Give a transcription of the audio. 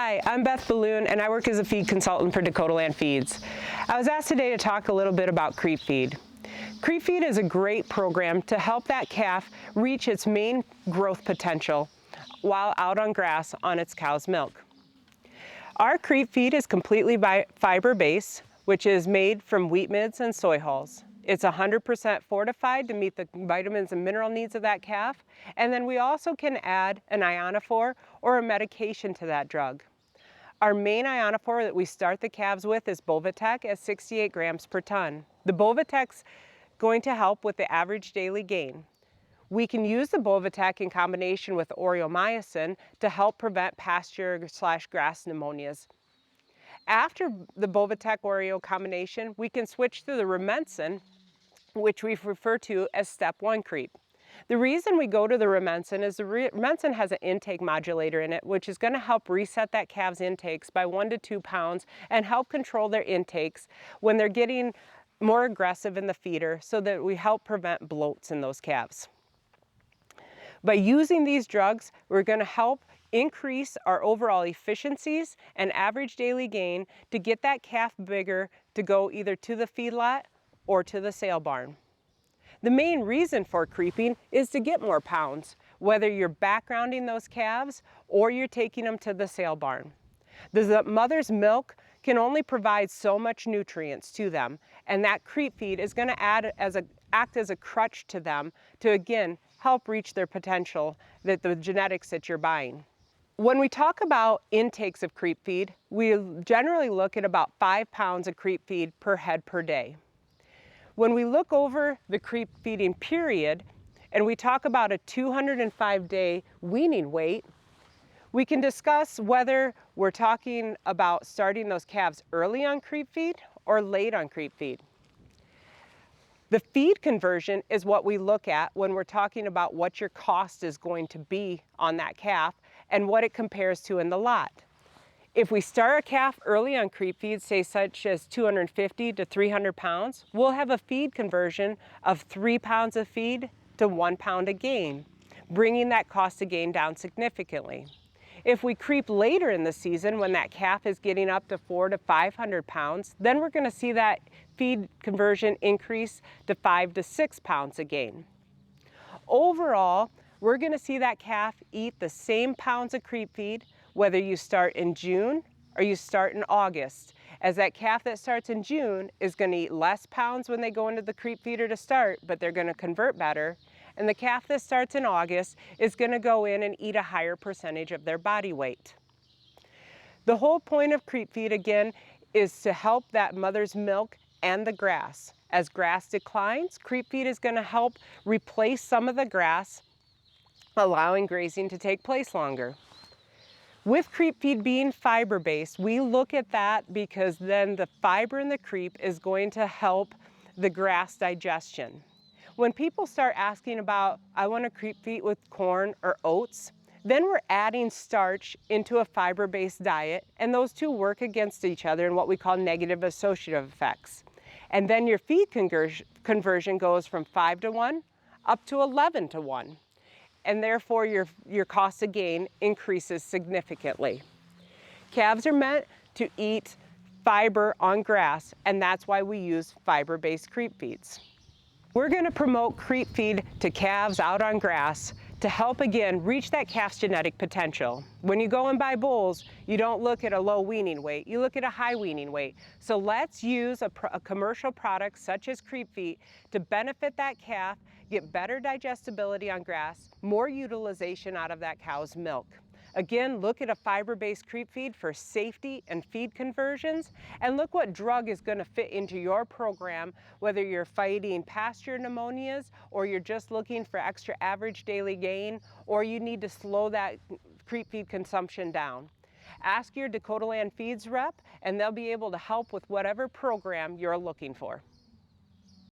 Hi, I'm Beth Baloun and I work as a feed consultant for Dakotaland Feeds. I was asked today to talk a little bit about creep feed. Creep feed is a great program to help that calf reach its main growth potential while out on grass on its cow's milk. Our creep feed is completely fiber-based, which is made from wheat midds and soy hulls. It's 100% fortified to meet the vitamins and mineral needs of that calf, and then we also can add an ionophore or a medication to that drug. Our main ionophore that we start the calves with is Bovatec at 68 grams per ton. The Bovatec's going to help with the average daily gain. We can use the Bovatec in combination with oreomycin to help prevent pasture/grass pneumonias. After the Bovatec-Oreo combination, we can switch to the Rumensin, which we refer to as step 1 creep. The reason we go to the Rumensin is the Rumensin has an intake modulator in it, which is going to help reset that calf's intakes by 1 to 2 pounds and help control their intakes when they're getting more aggressive in the feeder, so that we help prevent bloats in those calves. By using these drugs, we're going to help increase our overall efficiencies and average daily gain to get that calf bigger to go either to the feedlot or to the sale barn. The main reason for creeping is to get more pounds, whether you're backgrounding those calves or you're taking them to the sale barn. The mother's milk can only provide so much nutrients to them, and that creep feed is going to act as a crutch to them to, again, help reach their potential, the genetics that you're buying. When we talk about intakes of creep feed, we generally look at about 5 pounds of creep feed per head per day. When we look over the creep feeding period and we talk about a 205-day weaning weight, we can discuss whether we're talking about starting those calves early on creep feed or late on creep feed. The feed conversion is what we look at when we're talking about what your cost is going to be on that calf and what it compares to in the lot. If we start a calf early on creep feed, say such as 250 to 300 pounds, we'll have a feed conversion of 3 pounds of feed to 1 pound of gain, bringing that cost of gain down significantly. If we creep later in the season when that calf is getting up to 400 to 500 pounds, then we're going to see that feed conversion increase to 5 to 6 pounds of gain. Overall, we're going to see that calf eat the same pounds of creep feed whether you start in June or you start in August, as that calf that starts in June is going to eat less pounds when they go into the creep feeder to start, but they're going to convert better. And the calf that starts in August is going to go in and eat a higher percentage of their body weight. The whole point of creep feed, again, is to help that mother's milk and the grass. As grass declines, creep feed is going to help replace some of the grass, allowing grazing to take place longer. With creep feed being fiber-based, we look at that because then the fiber in the creep is going to help the grass digestion. When people start asking about, I want to creep feed with corn or oats, then we're adding starch into a fiber-based diet, and those two work against each other in what we call negative associative effects. And then your feed conversion goes from 5 to 1 up to 11 to 1. And therefore your cost of gain increases significantly. Calves are meant to eat fiber on grass, and that's why we use fiber-based creep feeds. We're going to promote creep feed to calves out on grass to help, again, reach that calf's genetic potential. When you go and buy bulls, you don't look at a low weaning weight, you look at a high weaning weight. So let's use a commercial product such as creep feed to benefit that calf, get better digestibility on grass, more utilization out of that cow's milk. Again, look at a fiber-based creep feed for safety and feed conversions, and look what drug is going to fit into your program, whether you're fighting pasture pneumonias or you're just looking for extra average daily gain, or you need to slow that creep feed consumption down. Ask your Dakotaland Feeds rep, and they'll be able to help with whatever program you're looking for.